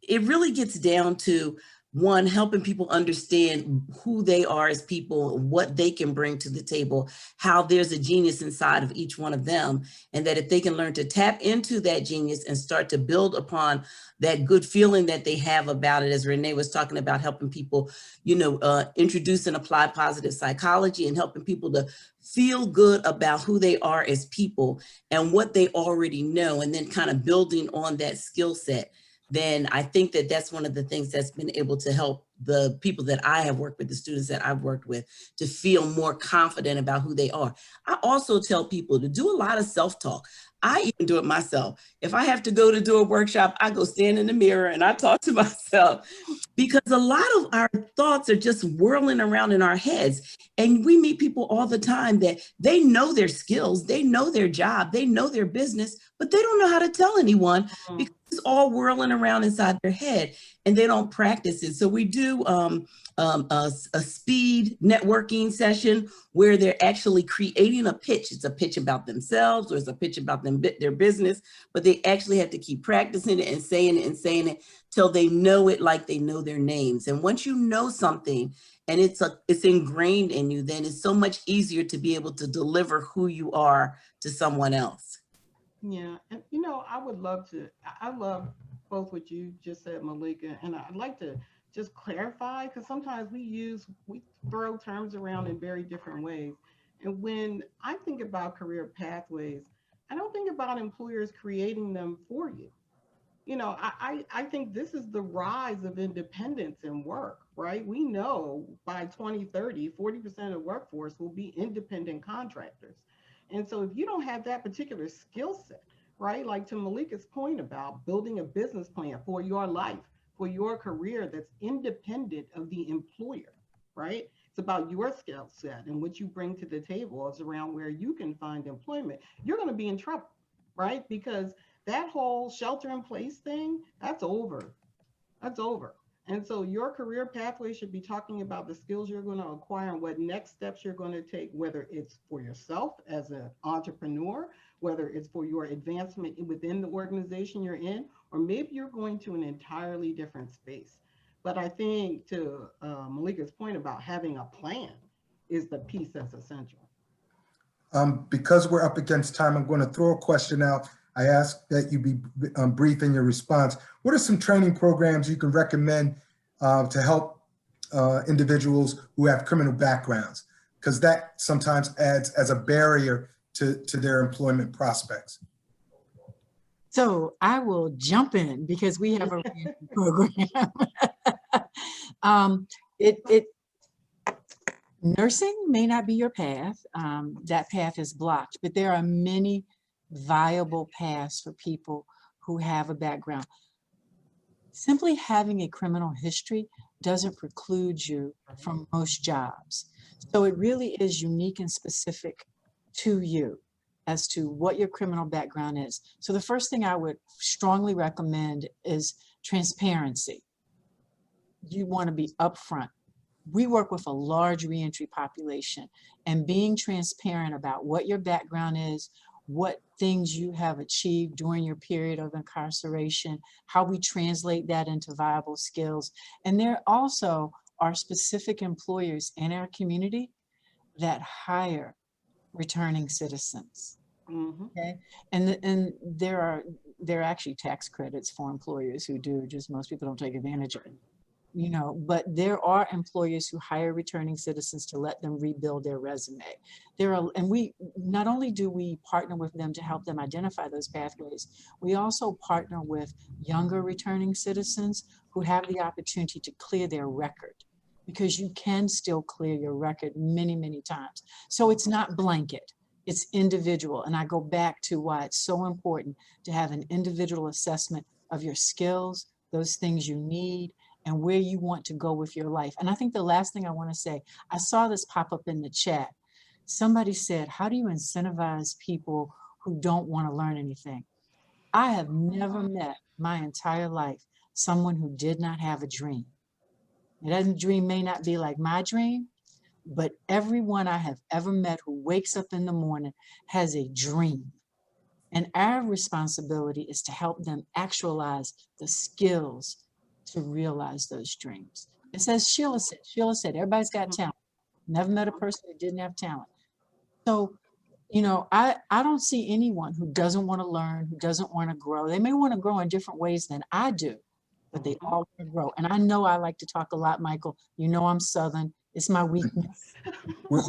it really gets down to one, helping people understand who they are as people, what they can bring to the table, how there's a genius inside of each one of them, and that if they can learn to tap into that genius and start to build upon that good feeling that they have about it, as Renee was talking about, helping people, introduce and apply positive psychology and helping people to feel good about who they are as people and what they already know, and then kind of building on that skill set, then I think that that's one of the things that's been able to help the people that I have worked with, the students that I've worked with, to feel more confident about who they are. I also tell people to do a lot of self-talk. I even do it myself. If I have to go to do a workshop, I go stand in the mirror and I talk to myself, because a lot of our thoughts are just whirling around in our heads. And we meet people all the time that they know their skills, they know their job, they know their business, but they don't know how to tell anyone because it's all whirling around inside their head and they don't practice it. So we do a speed networking session where they're actually creating a pitch. It's a pitch about themselves, or it's a pitch about their business, but they actually have to keep practicing it and saying it till they know it like they know their names. And once you know something and it's ingrained in you, then it's so much easier to be able to deliver who you are to someone else. Yeah, and I love both what you just said, Malyka, and I'd like to just clarify, because sometimes we throw terms around in very different ways. And when I think about career pathways, I don't think about employers creating them for you. I think this is the rise of independence in work, right? We know by 2030, 40% of the workforce will be independent contractors. And so if you don't have that particular skill set, right, like to Malyka's point about building a business plan for your life, for your career that's independent of the employer, right? It's about your skill set and what you bring to the table. It's around where you can find employment. You're going to be in trouble, right? Because that whole shelter in place thing, that's over. That's over. And so your career pathway should be talking about the skills you're going to acquire and what next steps you're going to take, whether it's for yourself as an entrepreneur, whether it's for your advancement within the organization you're in, or maybe you're going to an entirely different space. But I think to Malyka's point about having a plan is the piece that's essential. Because we're up against time, I'm going to throw a question out. I ask that you be brief in your response. What are some training programs you can recommend to help individuals who have criminal backgrounds? Because that sometimes adds as a barrier to their employment prospects. So I will jump in because we have a program. Nursing may not be your path. That path is blocked, but there are many viable paths for people who have a background. Simply having a criminal history doesn't preclude you from most jobs. So it really is unique and specific to you as to what your criminal background is. So the first thing I would strongly recommend is transparency. You want to be upfront. We work with a large reentry population, and being transparent about what your background is, what things you have achieved during your period of incarceration, how we translate that into viable skills. And there also are specific employers in our community that hire returning citizens. Mm-hmm. Okay, and there are actually tax credits for employers who do, just most people don't take advantage of it. But there are employers who hire returning citizens to let them rebuild their resume. And we not only do we partner with them to help them identify those pathways, we also partner with younger returning citizens who have the opportunity to clear their record, because you can still clear your record many, many times. So it's not blanket, it's individual. And I go back to why it's so important to have an individual assessment of your skills, those things you need, and where you want to go with your life. And I think the last thing I want to say, I saw this pop up in the chat. Somebody said, how do you incentivize people who don't want to learn anything? I have never met my entire life someone who did not have a dream. That dream may not be like my dream, but everyone I have ever met who wakes up in the morning has a dream. And our responsibility is to help them actualize the skills to realize those dreams. It's as Sheila said, everybody's got talent. Never met a person who didn't have talent. So, you know, I don't see anyone who doesn't want to learn, who doesn't want to grow. They may want to grow in different ways than I do, but they all want to grow. And I know I like to talk a lot, Michael. You know I'm Southern. It's my weakness. We're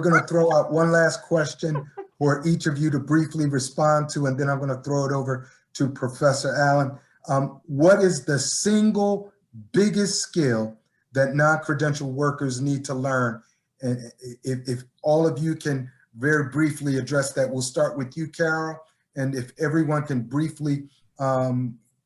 gonna throw out one last question for each of you to briefly respond to, and then I'm gonna throw it over to Professor Allen. What is the single biggest skill that non-credential workers need to learn? And if all of you can very briefly address that, we'll start with you, Carol. And if everyone can briefly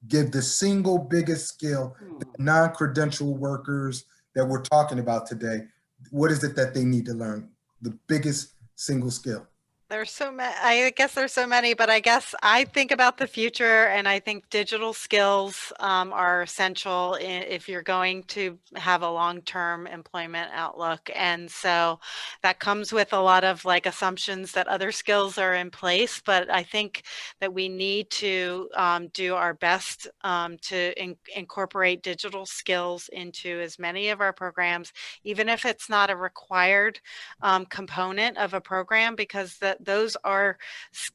give the single biggest skill that non-credential workers that we're talking about today, what is it that they need to learn? The biggest single skill. There's so many, I guess there's so many, but I guess I think about the future, and I think digital skills are essential if you're going to have a long-term employment outlook. And so that comes with a lot of like assumptions that other skills are in place, but I think that we need to do our best to incorporate digital skills into as many of our programs, even if it's not a required component of a program, because those are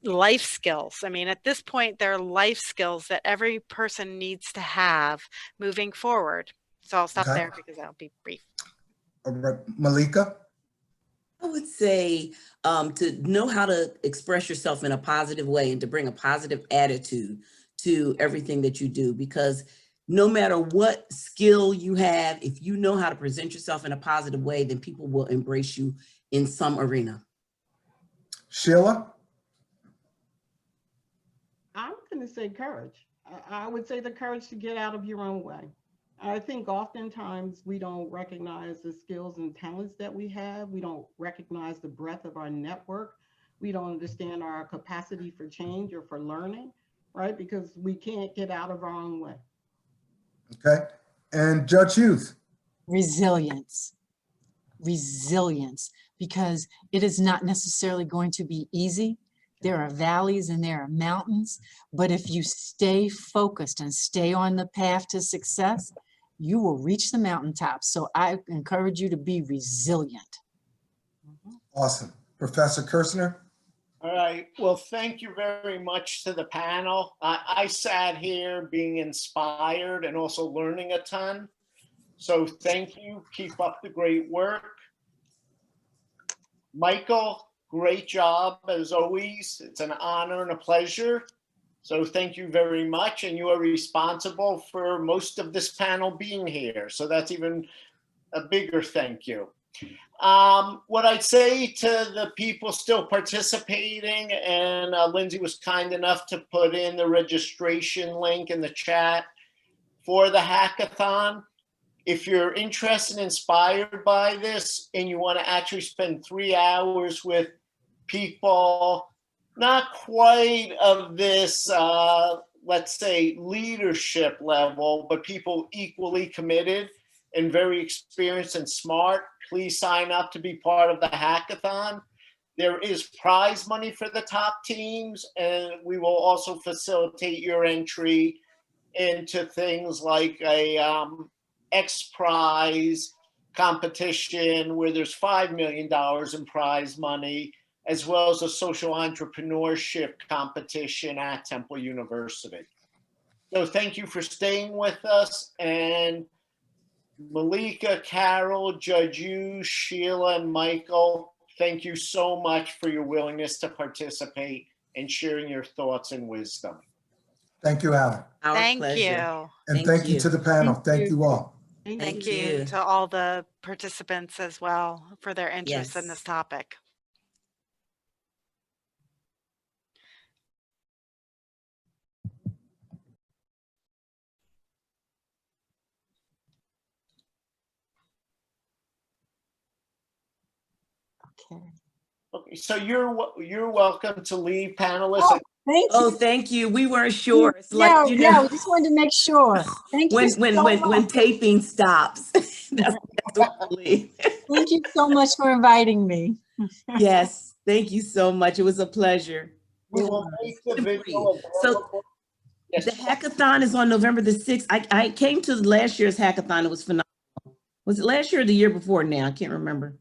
life skills. I mean, at this point, they're life skills that every person needs to have moving forward. So I'll stop there because I'll be brief. All right, Malyka? I would say to know how to express yourself in a positive way and to bring a positive attitude to everything that you do, because no matter what skill you have, if you know how to present yourself in a positive way, then people will embrace you in some arena. Sheila? I'm going to say courage. I would say the courage to get out of your own way. I think oftentimes we don't recognize the skills and talents that we have. We don't recognize the breadth of our network. We don't understand our capacity for change or for learning, right? Because we can't get out of our own way. Okay. And Judge Hughes? Resilience. Resilience, because it is not necessarily going to be easy. There are valleys and there are mountains, but if you stay focused and stay on the path to success, you will reach the mountaintops. So I encourage you to be resilient. Awesome. Professor Kirshner? All right. Well, thank you very much to the panel. I sat here being inspired and also learning a ton. So thank you. Keep up the great work. Michael, great job as always. It's an honor and a pleasure. So thank you very much. And you are responsible for most of this panel being here. So that's even a bigger thank you. What I'd say to the people still participating, and Lindsay was kind enough to put in the registration link in the chat for the hackathon. If you're interested and inspired by this and you want to actually spend 3 hours with people, not quite of this, let's say, leadership level, but people equally committed and very experienced and smart, please sign up to be part of the hackathon. There is prize money for the top teams, and we will also facilitate your entry into things like a X Prize competition where there's $5 million in prize money, as well as a social entrepreneurship competition at Temple University. So thank you for staying with us. And Malyka, Carol, Judge Hughes, Sheila, and Michael, thank you so much for your willingness to participate and sharing your thoughts and wisdom. Thank you, Alan. Our Thank pleasure. you. And thank you to the panel. Thank you all. Thank you to all the participants as well for their interest in this topic. Okay, so you're welcome to leave, panelists. Thank you. Thank you. We weren't sure. It's No, like, you know, no, we just wanted to make sure. Thank you so much. when taping stops. that's what we believe. Thank you so much for inviting me. Yes, thank you so much. It was a pleasure. We will make the video available. Yes. The hackathon is on November the 6th. I came to last year's hackathon. It was phenomenal. Was it last year or the year before now? I can't remember.